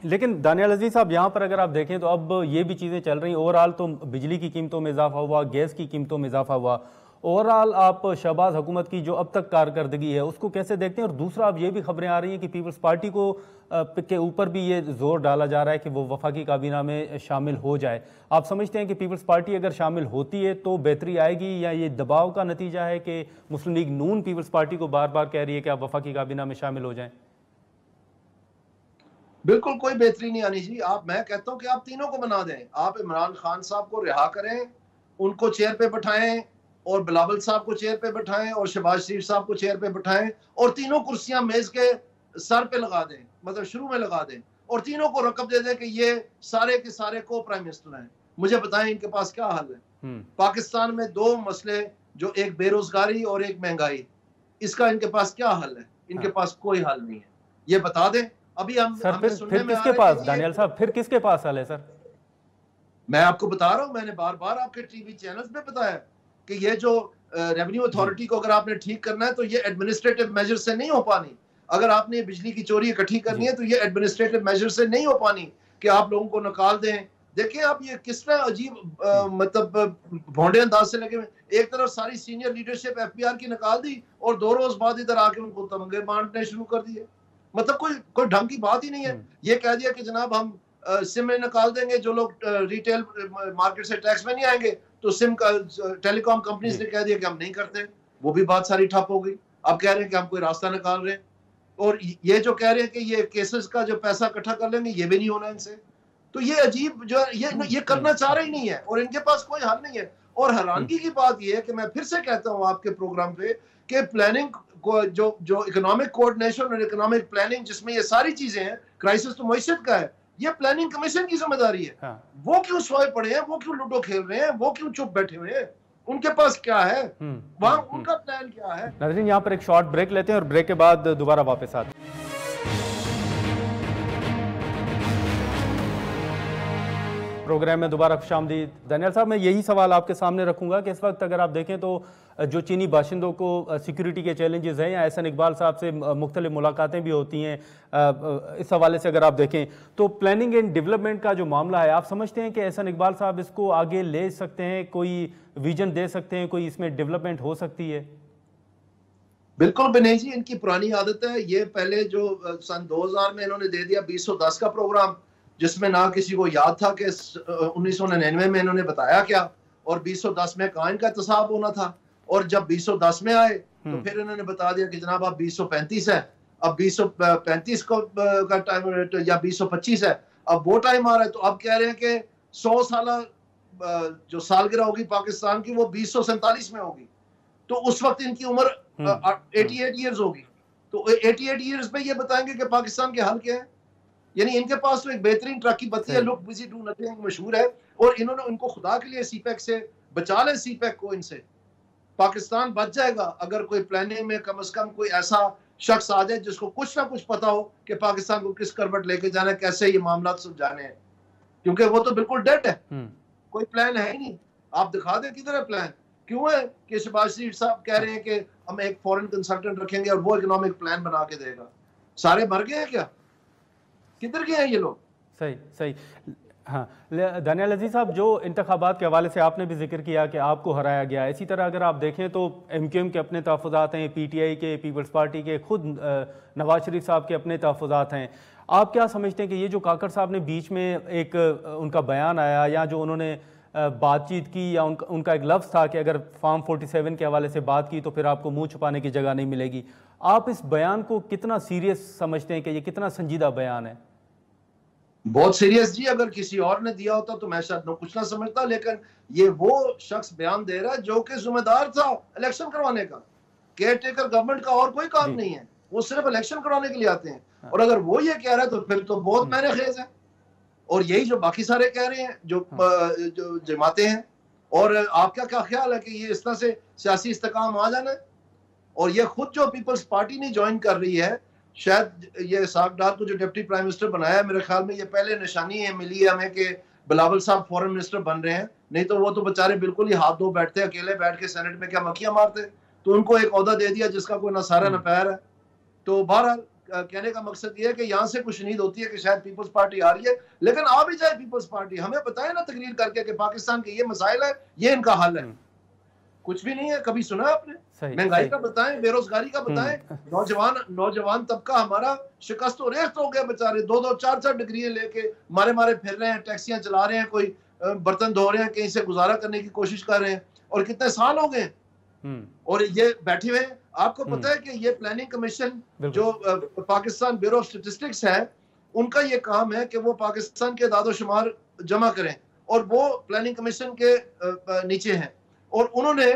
A: लेकिन दानियाल अजीज साहब, यहाँ पर अगर आप देखें तो अब ये भी चीज़ें चल रही, ओवरऑल तो बिजली की कीमतों में इजाफा हुआ, गैस की कीमतों में इजाफा हुआ, ओवरऑल आप शहबाज हुकूमत की जो अब तक कारकर्दगी है उसको कैसे देखते हैं? और दूसरा, अब ये भी खबरें आ रही हैं कि पीपल्स पार्टी को के ऊपर भी ये जोर डाला जा रहा है कि वो वफाकी काबीना में शामिल हो जाए। आप समझते हैं कि पीपल्स पार्टी अगर शामिल होती है तो बेहतरी आएगी, या ये दबाव का नतीजा है कि मुस्लिम लीग नून पीपल्स पार्टी को बार बार कह रही है कि आप वफाकी काबीना में शामिल हो जाएं?
D: बिल्कुल कोई बेहतरी नहीं आनी चाहिए। मैं कहता हूं कि आप तीनों को बना दें। आप इमरान खान साहब को रिहा करें, उनको चेयर पे बैठाएं, और बिलावल साहब को चेयर पे बैठाएं, और शहबाज शरीफ साहब को चेयर पे बैठाएं, और तीनों कुर्सियां मेज के सर पे लगा दें, मतलब शुरू में लगा दें, और तीनों को रकब दे दें कि ये सारे के सारे को प्राइम मिनिस्टर हैं। मुझे बताएं इनके पास क्या हल है? पाकिस्तान में 2 मसले, जो एक बेरोजगारी और एक महंगाई, इसका इनके पास क्या हल है? इनके पास कोई हल नहीं है, ये बता दें। अभी हम
A: सर फिर किसके पास, दानियाल साहब, फिर किसके पास हल है सर?
D: मैं आपको बता रहा हूं, मैंने बार बार आपके टीवी चैनल्स पे बताया कि ये जो रेवेन्यू अथॉरिटी को अगर आपने ठीक करना है तो ये एडमिनिस्ट्रेटिव मेजर से नहीं हो पानी। अगर आपने बिजली की चोरी इकट्ठी करनी है तो ये एडमिनिस्ट्रेटिव मेजर से नहीं हो पानी कि आप लोगों को निकाल दें। देखिए आप ये किस तरह अजीब मतलब भोंडे अंदाज से लगे हुए। एक तरफ सारी सीनियर लीडरशिप एफबीआर की निकाल दी और 2 रोज बाद इधर आके उनको तमगे बांटने शुरू कर दिए। मतलब कोई ढंग की बात ही नहीं है। ये कह दिया कि जनाब हम सिम में निकाल देंगे, जो लोग रिटेल मार्केट से टैक्स में नहीं आएंगे, तो सिम का टेलीकॉम कंपनीज ने कह दिया कि हम नहीं करते, वो भी बात सारी ठप हो गई। अब कह रहे हैं कि हम कोई रास्ता निकाल रहे हैं, और ये जो कह रहे हैं कि ये केसेस का जो पैसा इकट्ठा कर लेंगे, ये भी नहीं होना इनसे। तो ये अजीब जो ये करना चाह रहे ही नहीं है, और इनके पास कोई हल नहीं है। और हैरानगी की बात ये है कि मैं फिर से कहता हूँ आपके प्रोग्राम पे कि प्लानिंग को जो इकोनॉमिक कोऑर्डिनेशन और इकोनॉमिक प्लानिंग, जिसमें ये सारी चीजें हैं, क्राइसिस तो मईशत का है, ये प्लानिंग कमीशन की जिम्मेदारी है। हाँ। वो क्यों सोए पड़े हैं, वो क्यों लूडो खेल रहे हैं, वो क्यों चुप बैठे हुए हैं? उनके पास क्या है, वहां उनका प्लान क्या है?
A: नाज़रीन, यहाँ पर एक शॉर्ट ब्रेक लेते हैं और ब्रेक के बाद दोबारा वापस आते हैं। प्रोग्राम में दोबारा खुशामदीद। दानियाल साहब, मैं यही सवाल आपके सामने रखूंगा कि इस वक्त अगर आप देखें तो जो चीनी बाशिंदों को सिक्योरिटी के चैलेंजेस हैं, या एहसन इकबाल साहब से मुख्तलिफ मुलाकातें भी होती हैं, इस हवाले से अगर आप देखें तो प्लानिंग एंड डेवलपमेंट का जो मामला है, आप समझते हैं कि एहसन इकबाल साहब इसको आगे ले सकते हैं, कोई विजन दे सकते हैं, कोई इसमें डेवलपमेंट हो सकती है?
D: बिल्कुल भी नहीं जी, इनकी पुरानी आदत है। ये पहले जो सन 2000 में इन्होंने दे दिया 2010 का प्रोग्राम, जिसमें ना किसी को याद था कि 1999 में इन्होंने बताया क्या, और 2010 में कायन का तसाब होना था। और जब 2010 में आए तो फिर इन्होंने बता दिया कि जनाब आप 2035 है, अब 2035 का टाइम या 2025 है, अब वो टाइम आ रहा है। तो अब कह रहे हैं कि 100 साल जो सालगिरह होगी पाकिस्तान की, वो 2047 में होगी। तो उस वक्त इनकी उम्र 88 ईयर्स होगी। तो 88 ईयर्स में ये बताएंगे कि पाकिस्तान के हाल क्या है? यानी इनके पास तो एक बेहतरीन ट्रक की बत्ती है, लुक बिजी डू नथिंग मशहूर है, और इन्होंने उनको खुदा के लिए सीपैक से बचा ले, सीपैक को इनसे। पाकिस्तान बच जाएगा अगर कोई प्लानिंग में कम से कम कोई ऐसा शख्स आ जाए जिसको कुछ ना कुछ पता हो कि पाकिस्तान को किस करवट लेके जाना है, कैसे ये मामला सुलझाने हैं, क्योंकि वो तो बिल्कुल डेड है, कोई प्लान है ही नहीं। आप दिखा दें किधर है प्लान। क्यों है कि शहबाज शरीफ साहब कह रहे हैं कि हम एक फॉरेन कंसल्टेंट रखेंगे और वो इकोनॉमिक प्लान बना के देगा। सारे मर गए हैं क्या? किधर गए हैं ये लोग?
A: सही सही। हाँ दानियाल अजीज साहब, जो इंतखाबात के हवाले से आपने भी जिक्र किया कि आपको हराया गया, इसी तरह अगर आप देखें तो MQM के अपने तहफ़्फ़ुज़ात हैं, PTI के, पीपल्स पार्टी के, खुद नवाज शरीफ साहब के अपने तहफ़्फ़ुज़ात हैं। आप क्या समझते हैं कि ये जो काकड़ साहब ने बीच में एक उनका बयान आया या जो उन्होंने बातचीत की या उनका एक लफ्ज़ था कि अगर फॉर्म 47 के हवाले से बात की तो फिर आपको मुंह छुपाने की जगह नहीं मिलेगी, आप इस बयान को कितना सीरियस समझते हैं कि ये कितना संजीदा बयान है?
D: बहुत सीरियस जी। अगर किसी और ने दिया होता तो मैं शायद कुछ ना समझता, लेकिन ये वो शख्स बयान दे रहा है जो कि जिम्मेदार था इलेक्शन करवाने का। केयर टेकर गवर्नमेंट का और कोई काम नहीं है, वो सिर्फ इलेक्शन करवाने के लिए आते हैं। और अगर वो ये कह रहा है तो फिर तो बहुत मैंने खेज है। और यही जो बाकी सारे कह रहे हैं जो जमाते हैं। और आपका क्या ख्याल है कि ये इस तरह से सियासी इस्तेकाम आ जाना है? और ये खुद जो पीपल्स पार्टी नहीं ज्वाइन कर रही है, शायद ये इसाक डार को जो डिप्टी प्राइम मिनिस्टर बनाया है, मेरे ख्याल में ये पहले निशानी है मिली है हमें कि बिलावल साहब फॉरेन मिनिस्टर बन रहे हैं। नहीं तो वो तो बेचारे बिल्कुल ही हाथ धो बैठते, अकेले बैठ के सेनेट में क्या मक्खियां मारते। तो उनको एक ओहदा दे दिया जिसका कोई ना सारा ना पैर है। तो बहरहाल कहने का मकसद ये है कि यहाँ से कुछ नींद होती है कि शायद पीपल्स पार्टी आ रही है, लेकिन आ भी जाए पीपल्स पार्टी, हमें बताए ना तकरीर करके कि पाकिस्तान के ये मसाइल है, ये इनका हल है। कुछ भी नहीं है। कभी सुना आपने? महंगाई का बताएं, बेरोजगारी का बताएं, नौजवान तबका हमारा शिकस्त और रेस्त हो गया बेचारे, 2-2 4-4 डिग्री लेके मारे फिर रहे हैं, टैक्सियां चला रहे हैं, कोई बर्तन धो रहे हैं, कहीं से गुजारा करने की कोशिश कर रहे हैं। और कितने साल हो गए और ये बैठे हुए हैं। आपको पता है कि ये प्लानिंग कमीशन जो पाकिस्तान ब्यूरो ऑफ स्टैटिस्टिक्स है, उनका ये काम है कि वो पाकिस्तान के दादोशुमार जमा करें, और वो प्लानिंग कमीशन के नीचे हैं। और उन्होंने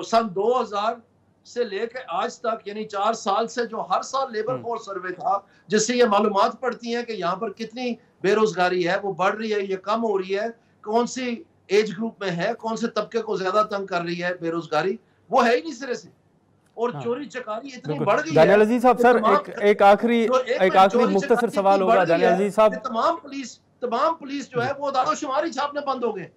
D: सन 2000 से लेकर आज तक, यानी 4 साल से, जो हर साल लेबर फोर्स सर्वे था, जिससे ये मालूमात पड़ती हैं कि यहाँ पर कितनी बेरोजगारी है, वो बढ़ रही है, ये कम हो रही है, कौन सी एज ग्रुप में है, कौन से तबके को ज्यादा तंग कर रही है बेरोजगारी, वो है ही नहीं सिरे से। और चोरी चकारी इतनी बढ़ गई है।
A: दानियाल अजीज साहब, सर एक आखिरी मुख्तसर सवाल होगा दानियाल अजीज साहब।
D: तमाम पुलिस जो है वो दारोशुमार ही छापने बंद हो गए।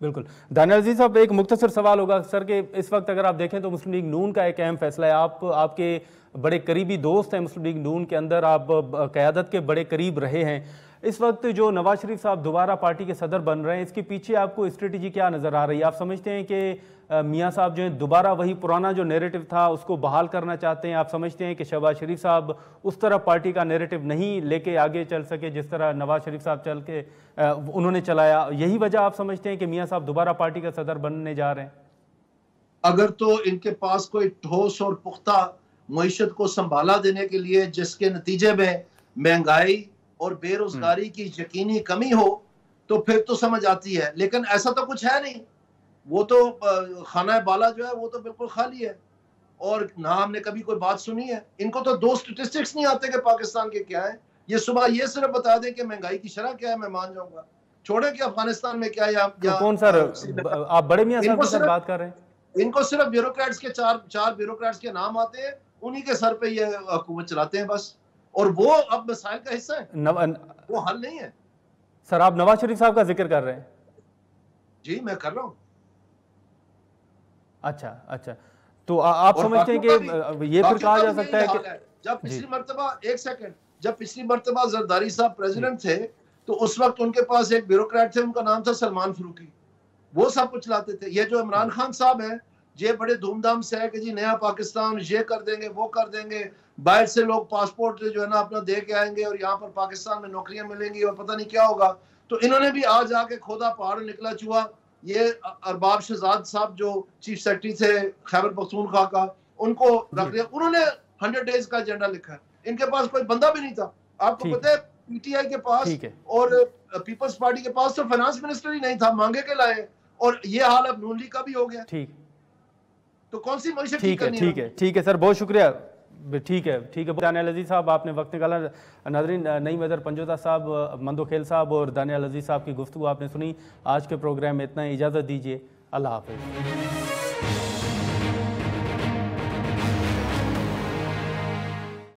A: बिल्कुल दानियाल अजीज साहब, एक मुख्तसर सवाल होगा सर कि इस वक्त अगर आप देखें तो मुस्लिम लीग नून का एक अहम फैसला है, आपके बड़े करीबी दोस्त हैं मुस्लिम लीग नून के अंदर, आप क़यादत के बड़े करीब रहे हैं। इस वक्त जो नवाज शरीफ साहब दोबारा पार्टी के सदर बन रहे हैं, इसके पीछे आपको स्ट्रेटजी क्या नज़र आ रही है? आप समझते हैं कि मियाँ साहब जो है दोबारा वही पुराना जो नैरेटिव था उसको बहाल करना चाहते हैं? आप समझते हैं कि शहबाज शरीफ साहब उस तरह पार्टी का नैरेटिव नहीं लेके आगे चल सके जिस तरह नवाज शरीफ साहब चल के उन्होंने चलाया? यही वजह आप समझते हैं कि मियाँ साहब दोबारा पार्टी का सदर बनने जा रहे हैं?
D: अगर तो इनके पास कोई ठोस और पुख्ता मईशत को संभाला देने के लिए, जिसके नतीजे में महंगाई और बेरोजगारी की यकीनी कमी हो, तो फिर तो समझ आती है। लेकिन ऐसा तो कुछ है नहीं। वो तो खाना बाला जो है वो तो बिल्कुल खाली है, और ना हमने कभी कोई बात सुनी है। इनको तो 2 स्टेटिस्टिक्स नहीं आते कि पाकिस्तान के क्या है। ये सुबह ये सिर्फ बता दें कि महंगाई की शरह क्या है, मैं मान जाऊंगा। छोड़े कि अफगानिस्तान में क्या है
A: तो कौन सर आप बड़े मियां साहब की बात कर रहे हैं?
D: इनको सिर्फ ब्यूरोक्रेट्स के चार ब्यूरोक्रेट्स के नाम आते हैं, उन्हीं के सर पे ये हुकूमत चलाते हैं बस। और वो अब मसाइल का हिस्सा है, वो हल नहीं है।
A: सर आप नवाज शरीफ साहब का जिक्र कर रहे हैं? जी
D: मैं कर रहा हूँ।
A: अच्छा, तो आप समझते हैं कि ये फिर कहा जा सकता है कि
D: जब पिछली मर्तबा, एक सेकंड, जब पिछली मर्तबा जरदारी साहब प्रेसिडेंट थे तो उस वक्त उनके पास एक ब्यूरोक्रेट थे, उनका नाम था सलमान फारूकी, वो सब कुछ लाते थे। ये जो इमरान खान साहब है, ये बड़े धूमधाम से है कि जी नया पाकिस्तान, ये कर देंगे, वो कर देंगे, बाहर से लोग पासपोर्ट जो है ना अपना दे के आएंगे और यहाँ पर पाकिस्तान में नौकरियां मिलेंगी और पता नहीं क्या होगा। तो इन्होंने भी आज आके खोदा पहाड़ निकला चूहा। ये अरबाब शहजाद साहब जो चीफ सेक्रेटरी थे खैबर पख्तूनख्वा का, उनको रख लिया। उन्होंने 100 डेज का एजेंडा लिखा है। इनके पास कोई बंदा भी नहीं था। आपको पता है पीटीआई के पास और पीपल्स पार्टी के पास तो फाइनेंस मिनिस्टर ही नहीं था, मांगे के लाए। और ये हाल अब नून लीग का भी हो गया।
A: ठीक,
D: तो कौन सी मईशत
A: ठीक है सर, बहुत शुक्रिया। ठीक है दानियाल अजीज साहब, आपने वक्त निकाला। नाज़रीन, नईम हैदर पंजोता साहब, मंदो खेल साहब और दानियाल अजीज साहब की गुफ्तगू आपने सुनी। आज के प्रोग्राम में इतना ही, इजाज़त दीजिए, अल्लाह हाफ़िज़।